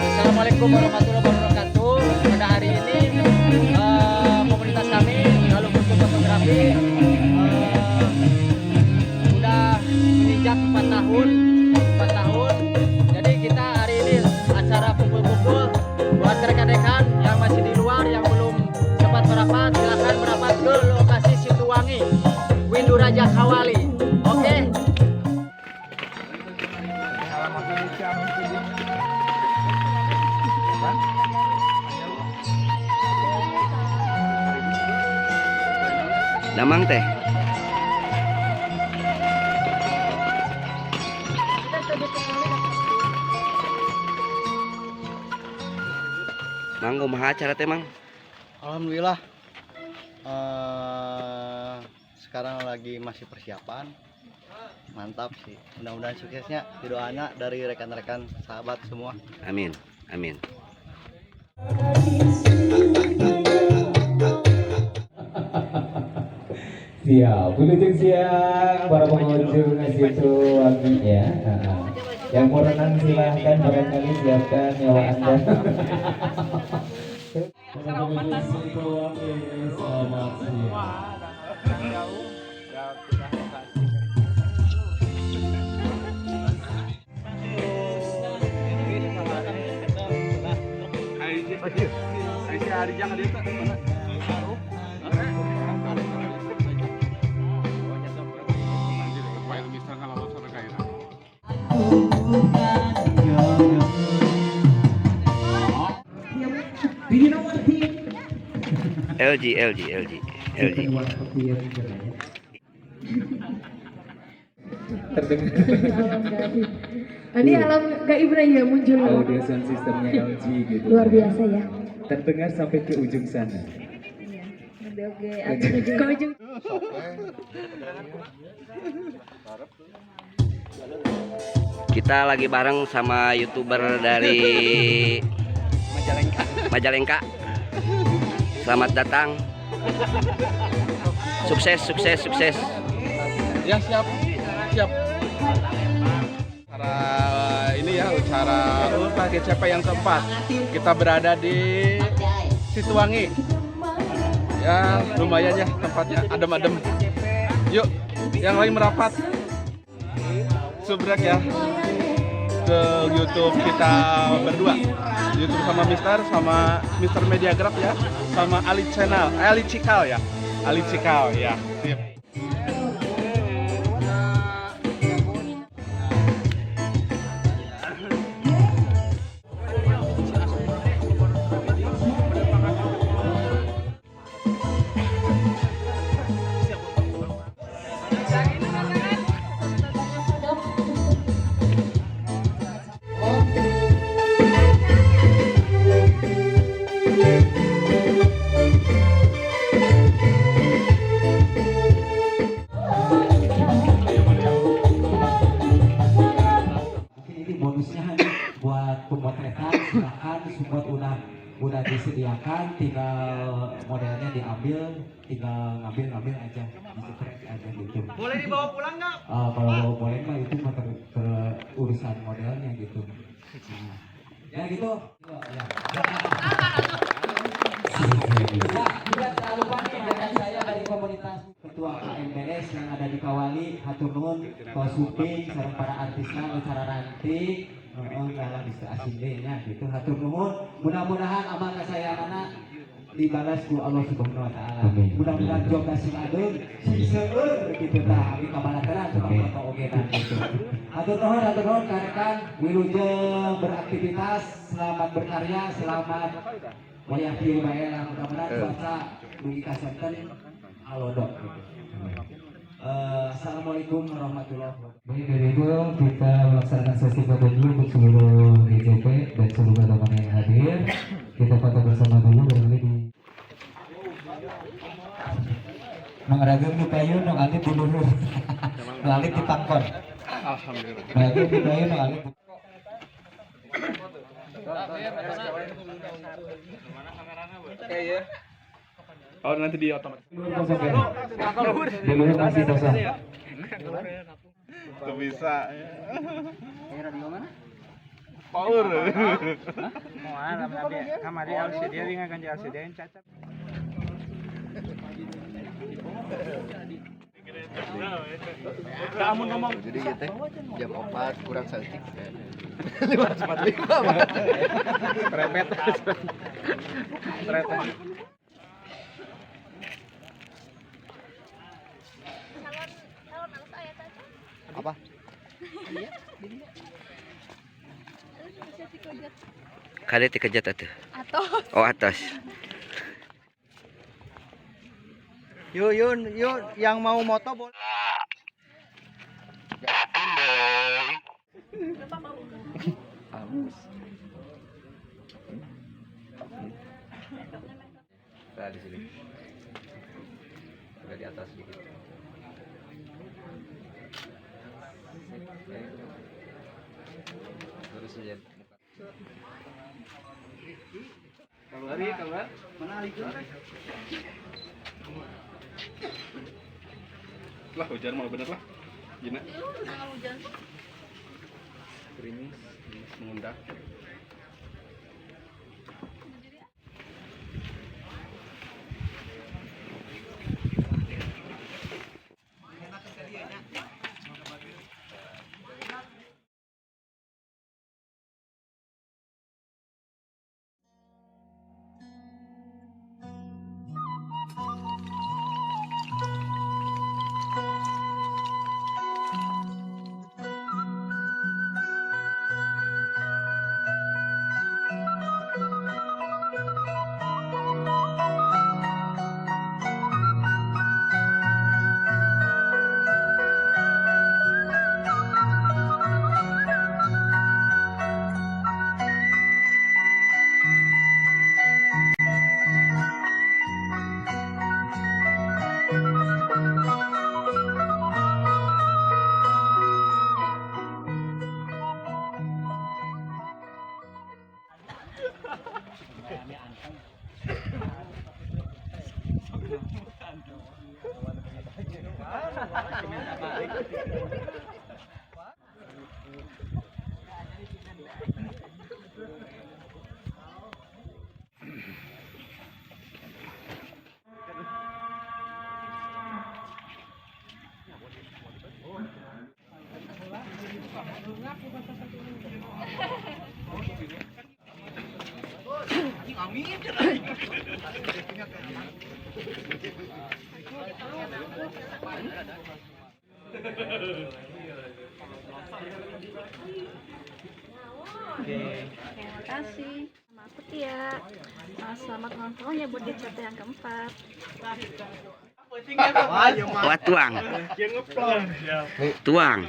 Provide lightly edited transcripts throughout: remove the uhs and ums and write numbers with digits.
Assalamualaikum warahmatullahi wabarakatuh. Pada hari ini komunitas kami lalu Kultur Fotografi sudah menginjak 4 tahun. Jadi kita hari ini acara kumpul-kumpul buat rekan-rekan yang masih di luar yang belum sempat merapat, silakan merapat ke lokasi Situwangi, Windu Raja Kawali. Oke. Damang teh. Mang, kumaha acara teh, Mang? Alhamdulillah. Sekarang lagi masih persiapan. Mantap sih. Mudah-mudahan suksesnya. Doanya dari rekan-rekan sahabat semua. Amin. Amin. Siap, pengunjung siap, para pengunjung Situwangi ya. Yang mau renang silahkan barangkali siapkan nyawa Anda. Pengunjung Situwangi, selamat siang. LG. Ini alam gaibnya ya muncul. Audio sound sistemnya LG gitu. Luar biasa ya. Terdengar sampai ke ujung sana. Oke, ke ujung. Kita lagi bareng sama YouTuber dari Majalengka. Selamat datang. Sukses. Ya, siap. Ini ya acara Ultra GCP yang keempat. Kita berada di Situwangi. Ya, lumayan ya tempatnya adem-adem. Yuk, yang lain merapat. Subrek ya ke YouTube kita berdua. YouTube sama Mister Mediagraph ya, sama Ali Cikal ya. Sip. Buat pemotretan silakan semua udah disediakan, tinggal modelnya diambil, tinggal ngambil aja, di aja gitu. Boleh dibawa pulang nggak? Kalau boleh mah itu mah urusan modelnya gitu. Ya gitu. Ya. Juga jangan lupa nih rekan saya dari komunitas Ketua KMBS yang ada di Kawali, hatur nuhun, Kos Suping, sareng para artisna acara ranting. Kalau bisa asing nya gitu, hatur nuhun. Mudah-mudahan amal kasayanganna dibalas ku Allah Subhanahu wa taala. Mudah-mudahan joga sing adeung sing seueur gitu tah abi kabalatana coba foto ogenan gitu. Hatur nuhun rekan wilujeng beraktivitas, selamat berkarya, selamat wayah pieu bae lah. Mudah-mudahan cuaca dugi kasenten alodok gitu. Assalamualaikum warahmatullahi wabarakatuh. Baik, dari itu kita melaksanakan sesi foto dulu untuk seluruh GCP dan seluruh teman yang hadir. Kita foto bersama dulu barangkali di. Ragam di payun, nu alit di luhur. Nu alit di pangkon. Alhamdulillah. Ragam di payun, nu alit. Oke ya. Oh nanti di otomatis. Di luhur masih kosong. Tuh bisa. Power. Kamari LCD dengan kan LCD yang cacat. Kamu ngomong. Jadi kita jam 4 kurang 1 545. Repet. Repet. Apa? Kali dikejat atuh. Atau Oh atas. Yuk yang mau moto boleh. Nah, di sini. Agak di atas sedikit. Terus aja. Keluar. Mana Alikun? Lah hujan mau bener lah. Gina. Gerimis mengundak. terima kasih. Sama aku Tia. Selamat ulang tahun ya buat DCT yang keempat. Wah tuang. Tuang.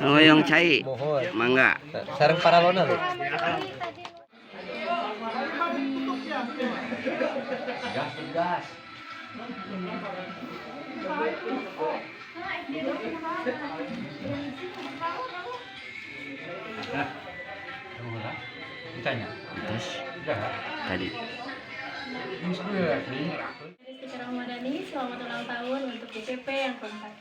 Oh yang cai. Mangga. Sareng paralona lho. Gas. Ditanya. Terus tadi. Rizky Ramadhani, selamat ulang tahun untuk DCP yang keempat.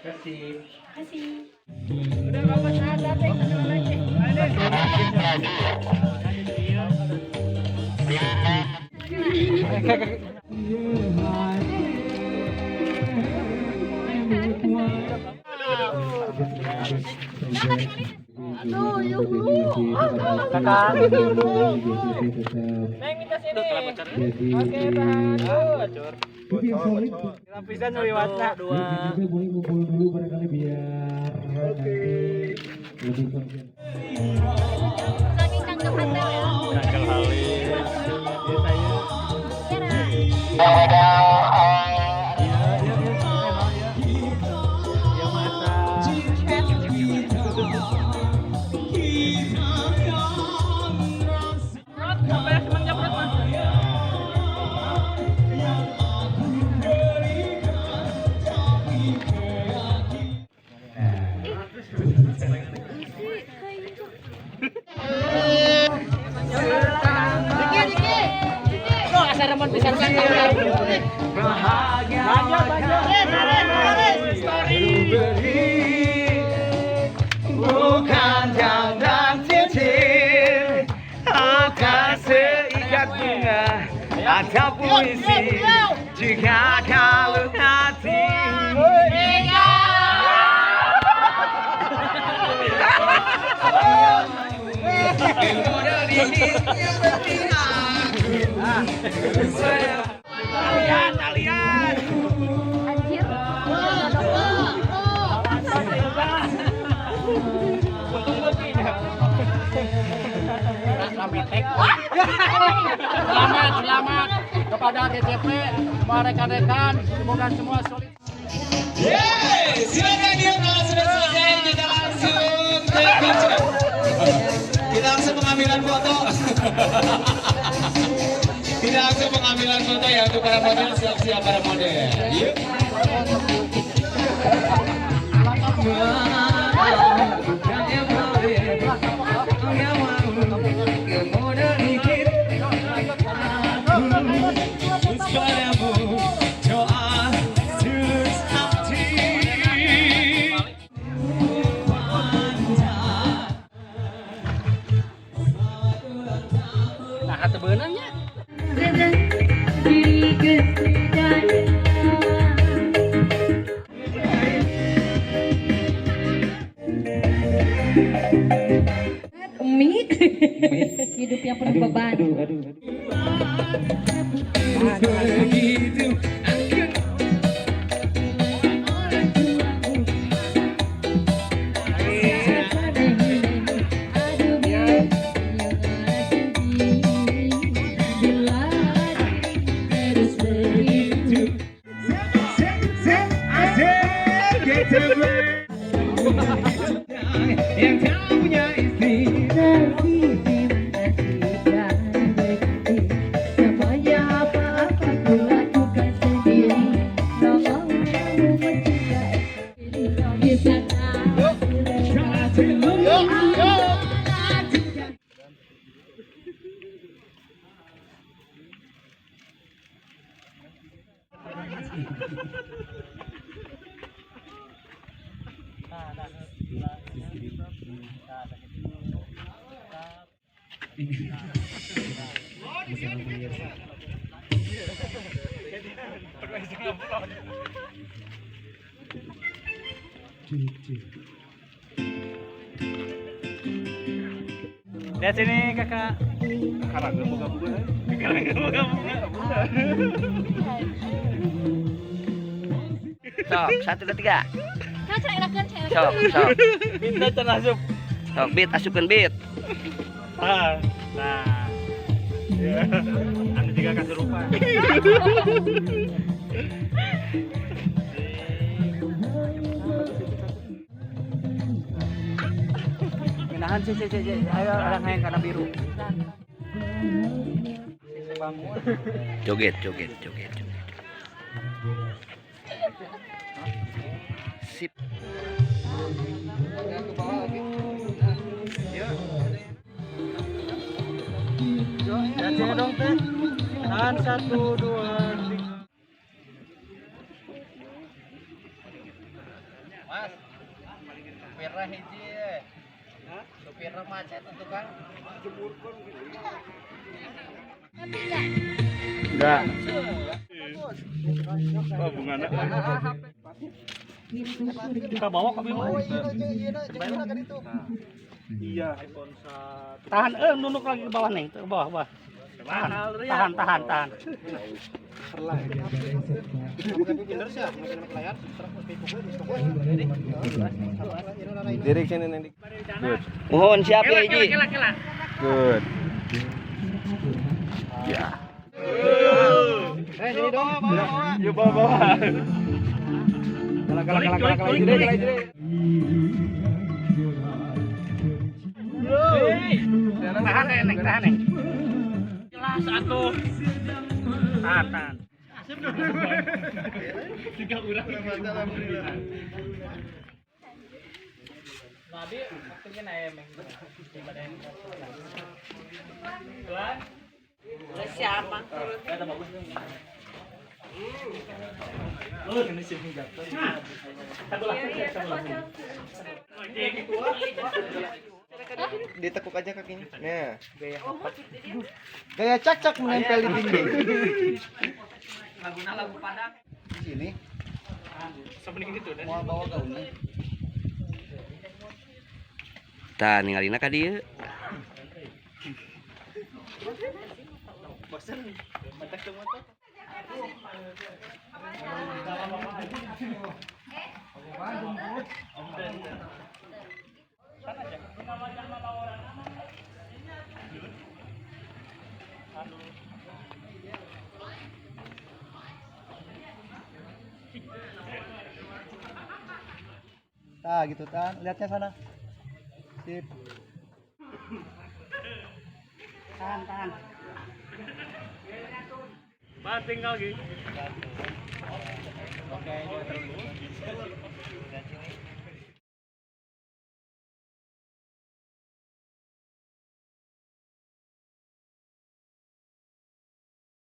Kasih. Kasih. Udah bapak sahabat yang kenal lagi. Kakak. Neng minta sini. Oke, bacur. Bocor. Lapisan liwatna 2. Boleh kumpul dulu barangkali biar nanti lebih konsen. Saking cangkep hotel ya. Kangkal halis. mengisi juga kalau hati. Kalian. Anjir. Selamat kepada GCP, semua rekan-rekan, semoga semua solid. Silakan dia kalau sudah selesai kita langsung ke picture. Kita langsung pengambilan foto. Kita langsung pengambilan foto ya untuk para model, siap-siap para model. Yuk. Nah, kata benangnya. Mik. Hidup yang penuh beban. Yang kau punya istri. Lihat sini kakak. Sekarang buka-buka. Sok, 1, 2, 3. Kan saya enakan saya. Sok. Minta can asup. Sok, beat, asupkan beat. Nah. Ya. Anda juga kesurupan. Menahan sih. Ayo orang yang karena biru. Joget. Sip. Dan sini dong teh. Tahan 1, 2, 3. Mas, supirnya hiji. Supirnya macet itu kan. Enggak. Oh, bungana. Kita bawa ke Bima. Iya. Tahan, nunduk lagi ke bawah nih, ke bawah. Tahan. Direk sini nanti. Good. Mohon siap ya Iji. Good. Ya. Sini dong, bawa. Yuk bawa. Kalah. Tahan, Neng. Jelas atuh. Tahan. Tiga urang masalah. Tadi waktunya naik Pelan. Siapa? Ada bagus nih. Ini sih jatuh. Satu lagi. Ditekuk aja kakinya. Nah, gaya hopat. Gaya cak-cak menempel di dinding. Lagu Padang. Di sini Sebening itu dan. mau bawa gaunnya. Tah ningalina ka dieu. Nah gitu kan, lihatnya sana. Sip. Tahan. Tinggal gitu. Oke,